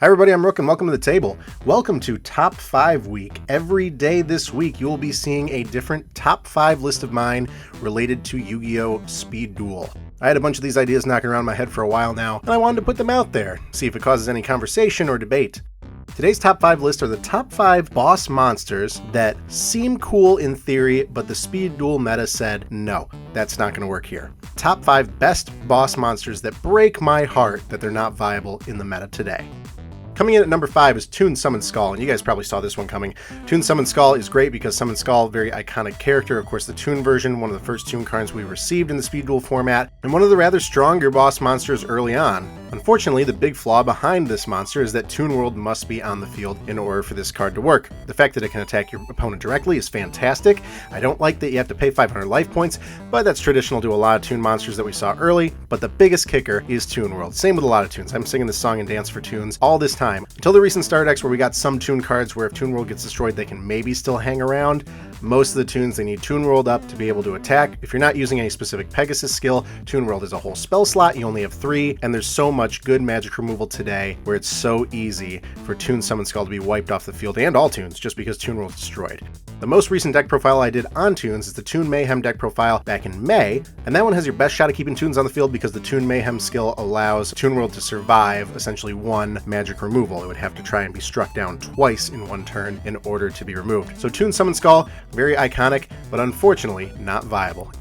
Hi everybody, I'm Rook and welcome to the table. Welcome to Top 5 Week. Every day this week you will be seeing a different Top 5 list of mine related to Yu-Gi-Oh! Speed Duel. I had a bunch of these ideas knocking around my head for a while now, and I wanted to put them out there, see if it causes any conversation or debate. Today's top 5 list are the top 5 boss monsters that seem cool in theory, but the Speed Duel meta said, no, that's not going to work here. Top 5 best boss monsters that break my heart that they're not viable in the meta today. Coming in at number 5 is Toon Summon Skull, and you guys probably saw this one coming. Toon Summon Skull is great because Summon Skull, very iconic character, of course the Toon version, one of the first Toon cards we received in the Speed Duel format, and one of the rather stronger boss monsters early on. Unfortunately, the big flaw behind this monster is that Toon World must be on the field in order for this card to work. The fact that it can attack your opponent directly is fantastic. I don't like that you have to pay 500 life points, but that's traditional to a lot of Toon monsters that we saw early, but the biggest kicker is Toon World. Same with a lot of Toons. I'm singing this song and dance for Toons all this time. Until the recent Star Decks where we got some Toon cards where if Toon World gets destroyed they can maybe still hang around. Most of the Toons, they need Toon World up to be able to attack. If you're not using any specific Pegasus skill, Toon World is a whole spell slot, you only have 3, and there's so much good magic removal today where it's so easy for Toon Summon Skull to be wiped off the field, and all Toons, just because Toon World's destroyed. The most recent deck profile I did on Toons is the Toon Mayhem deck profile back in May, and that one has your best shot at keeping Toons on the field because the Toon Mayhem skill allows Toon World to survive essentially one magic removal. It would have to try and be struck down twice in one turn in order to be removed. So Toon Summon Skull, very iconic, but unfortunately not viable.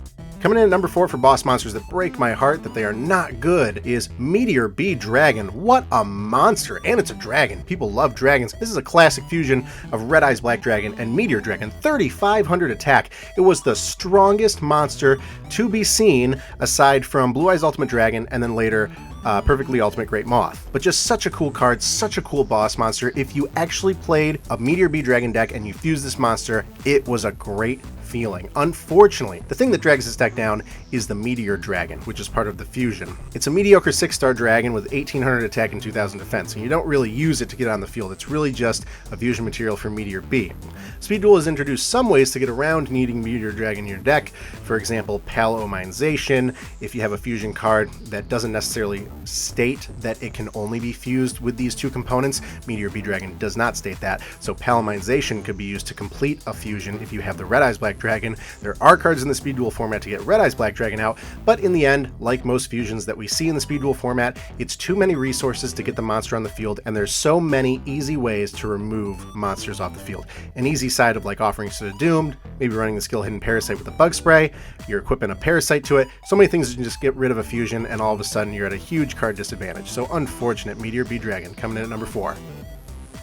Coming in at number 4 for boss monsters that break my heart that they are not good is Meteor B Dragon. What a monster! And it's a dragon. People love dragons. This is a classic fusion of Red Eyes Black Dragon and Meteor Dragon. 3,500 attack. It was the strongest monster to be seen aside from Blue Eyes Ultimate Dragon and then later Perfectly Ultimate Great Moth. But just such a cool card, such a cool boss monster. If you actually played a Meteor B Dragon deck and you fused this monster, it was a great feeling. Unfortunately, the thing that drags this deck down is the Meteor Dragon, which is part of the fusion. It's a mediocre 6-star dragon with 1,800 attack and 2,000 defense, and you don't really use it to get on the field. It's really just a fusion material for Meteor B. Speed Duel has introduced some ways to get around needing Meteor Dragon in your deck. For example, Palomization. If you have a fusion card that doesn't necessarily state that it can only be fused with these two components, Meteor B Dragon does not state that, so Palomization could be used to complete a fusion if you have the Red Eyes Black Dragon. There are cards in the Speed Duel format to get Red Eyes Black Dragon out, but in the end, like most fusions that we see in the Speed Duel format, it's too many resources to get the monster on the field, and there's so many easy ways to remove monsters off the field. An easy side of like Offerings to the Doomed, maybe running the skill Hidden Parasite with a Bug Spray, you're equipping a Parasite to it, so many things you can just get rid of a fusion and all of a sudden you're at a huge card disadvantage. So unfortunate. Meteor B Dragon coming in at number 4.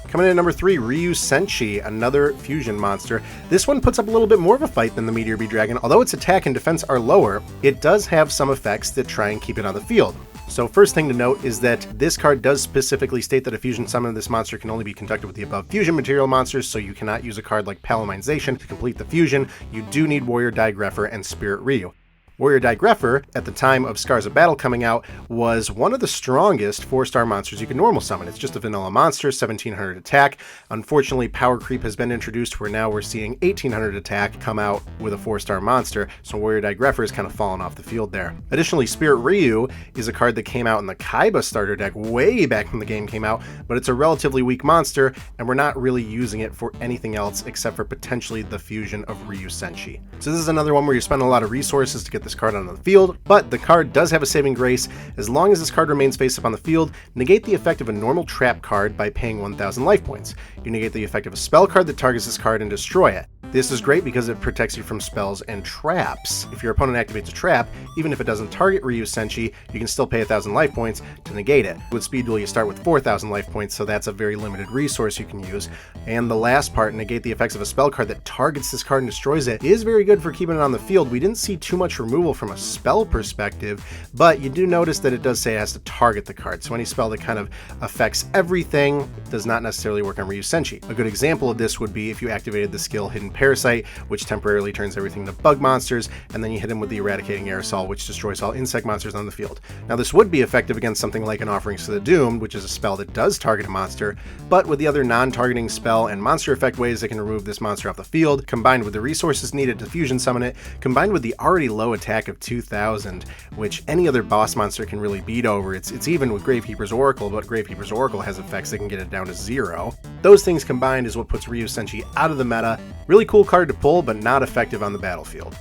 Coming in at number 3, Ryu Senshi, another fusion monster. This one puts up a little bit more of a fight than the Meteor B Dragon. Although its attack and defense are lower, it does have some effects that try and keep it on the field. So first thing to note is that this card does specifically state that a fusion summon of this monster can only be conducted with the above fusion material monsters, so you cannot use a card like Palomization to complete the fusion. You do need Warrior Digreffer and Spirit Ryu. Warrior Digreffer, at the time of Scars of Battle coming out, was one of the strongest 4-star monsters you can normal summon. It's just a vanilla monster, 1,700 attack. Unfortunately, power creep has been introduced where now we're seeing 1,800 attack come out with a 4-star monster, so Warrior Digreffer has kind of fallen off the field there. Additionally, Spirit Ryu is a card that came out in the Kaiba starter deck way back when the game came out, but it's a relatively weak monster, and we're not really using it for anything else except for potentially the fusion of Ryu Senshi. So this is another one where you're spending a lot of resources to get this card on the field, but the card does have a saving grace. As long as this card remains face up on the field, negate the effect of a normal trap card by paying 1,000 life points. You negate the effect of a spell card that targets this card and destroy it. This is great because it protects you from spells and traps. If your opponent activates a trap, even if it doesn't target Ryu Senshi, you can still pay 1,000 life points to negate it. With Speed Duel, you start with 4,000 life points, so that's a very limited resource you can use. And the last part, negate the effects of a spell card that targets this card and destroys it, is very good for keeping it on the field. We didn't see too much removal from a spell perspective, but you do notice that it does say it has to target the card, so any spell that kind of affects everything does not necessarily work on Ryu Senshi. A good example of this would be if you activated the skill Hidden Parasite, which temporarily turns everything to bug monsters, and then you hit him with the Eradicating Aerosol, which destroys all insect monsters on the field. Now this would be effective against something like an Offerings to the Doomed, which is a spell that does target a monster, but with the other non-targeting spell and monster effect ways that can remove this monster off the field, combined with the resources needed to fusion summon it, combined with the already low attack of 2000, which any other boss monster can really beat over. It's even with Gravekeeper's Oracle, but Gravekeeper's Oracle has effects that can get it down to 0. Those things combined is what puts Ryu Senshi out of the meta. Really cool card to pull, but not effective on the battlefield.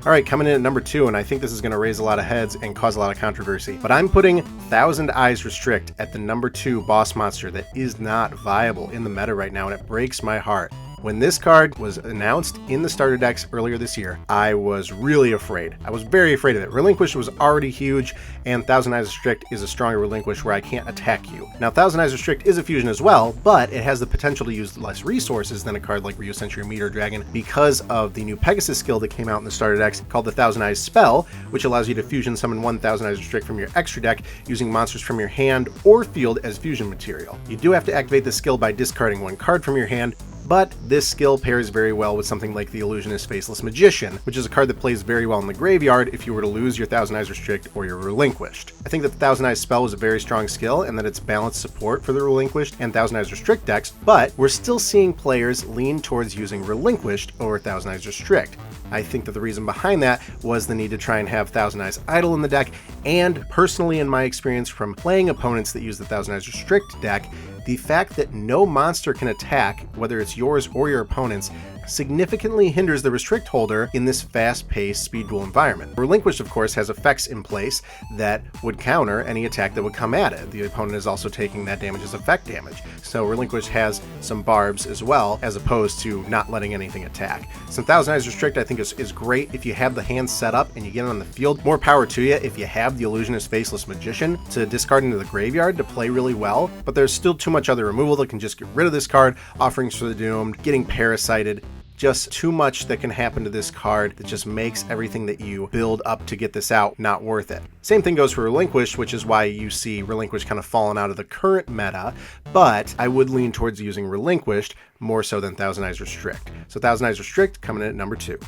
Alright, coming in at number 2, and I think this is going to raise a lot of heads and cause a lot of controversy, but I'm putting Thousand Eyes Restrict at the number 2 boss monster that is not viable in the meta right now, and it breaks my heart. When this card was announced in the starter decks earlier this year, I was really afraid. I was very afraid of it. Relinquish was already huge, and Thousand Eyes Restrict is a stronger Relinquish where I can't attack you. Now, Thousand Eyes Restrict is a fusion as well, but it has the potential to use less resources than a card like Ryu Senshi or Meteor Dragon because of the new Pegasus skill that came out in the starter decks called the Thousand Eyes Spell, which allows you to fusion summon 1 Thousand Eyes Restrict from your extra deck using monsters from your hand or field as fusion material. You do have to activate the skill by discarding 1 card from your hand, but this skill pairs very well with something like the Illusionist Faceless Magician, which is a card that plays very well in the graveyard if you were to lose your Thousand Eyes Restrict or you're relinquished. I think that the Thousand Eyes Spell is a very strong skill and that it's balanced support for the relinquished and Thousand Eyes Restrict decks, but we're still seeing players lean towards using relinquished over Thousand Eyes Restrict. I think that the reason behind that was the need to try and have Thousand Eyes idle in the deck, and personally in my experience from playing opponents that use the Thousand Eyes Restrict deck, the fact that no monster can attack, whether it's yours or your opponent's, significantly hinders the restrict holder in this fast-paced speed duel environment. Relinquished, of course, has effects in place that would counter any attack that would come at it. The opponent is also taking that damage as effect damage. So Relinquished has some barbs as well, as opposed to not letting anything attack. Some Thousand Eyes Restrict I think is great if you have the hand set up and you get it on the field. More power to you if you have the Illusionist Faceless Magician to discard into the graveyard to play really well, but there's still too much other removal that can just get rid of this card. Offerings for the Doomed, getting parasited. Just too much that can happen to this card that just makes everything that you build up to get this out not worth it. Same thing goes for Relinquished, which is why you see Relinquished kind of falling out of the current meta, but I would lean towards using Relinquished more so than Thousand Eyes Restrict. So Thousand Eyes Restrict coming in at number 2.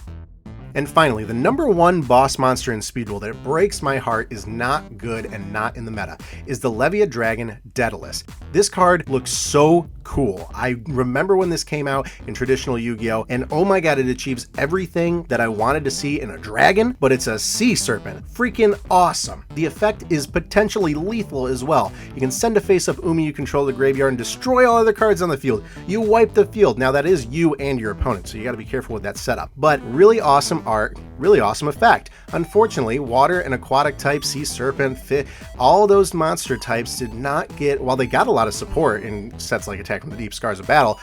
And finally, the number 1 boss monster in Speed Duel that it breaks my heart is not good and not in the meta is the Olivia Dragon Deadlifts. This card looks so cool. I remember when this came out in traditional Yu-Gi-Oh! And oh my god, it achieves everything that I wanted to see in a dragon, but it's a sea serpent. Freaking awesome. The effect is potentially lethal as well. You can send a face-up Umi you control the graveyard and destroy all other cards on the field. You wipe the field. Now that is you and your opponent, so you gotta be careful with that setup. But really awesome art, really awesome effect. Unfortunately, water and aquatic type, sea serpent, all those monster types did not get, while they got a lot of support in sets like Attack from the Deep, Scars of Battle,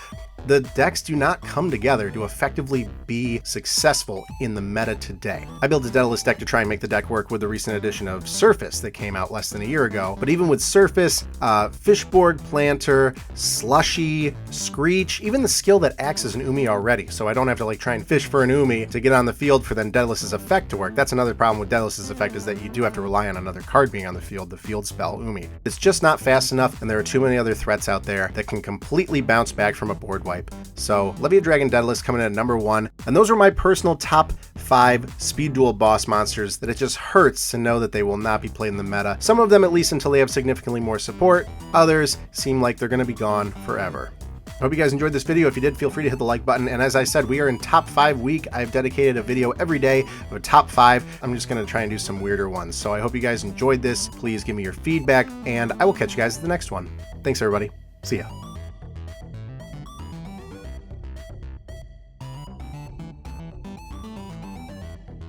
the decks do not come together to effectively be successful in the meta today. I built a Deadlifts deck to try and make the deck work with the recent edition of Surface that came out less than a year ago, but even with Surface, Fishboard Planter, Slushy, Screech, even the skill that acts as an Umi already, so I don't have to like try and fish for an Umi to get on the field for then Deadlifts' effect to work. That's another problem with Deadlifts' effect, is that you do have to rely on another card being on the field spell Umi. It's just not fast enough, and there are too many other threats out there that can completely bounce back from a board wipe. So Olivia Dragon Deadlifts coming in at number 1, and those were my personal top 5 Speed Duel boss monsters that it just hurts to know that they will not be played in the meta. Some of them at least until they have significantly more support, others seem like they're going to be gone forever. I hope you guys enjoyed this video. If you did, feel free to hit the like button, and as I said, we are in top 5 week. I've dedicated a video every day of a top 5. I'm just going to try and do some weirder ones, so I hope you guys enjoyed this. Please give me your feedback, and I will catch you guys at the next one. Thanks everybody. See ya.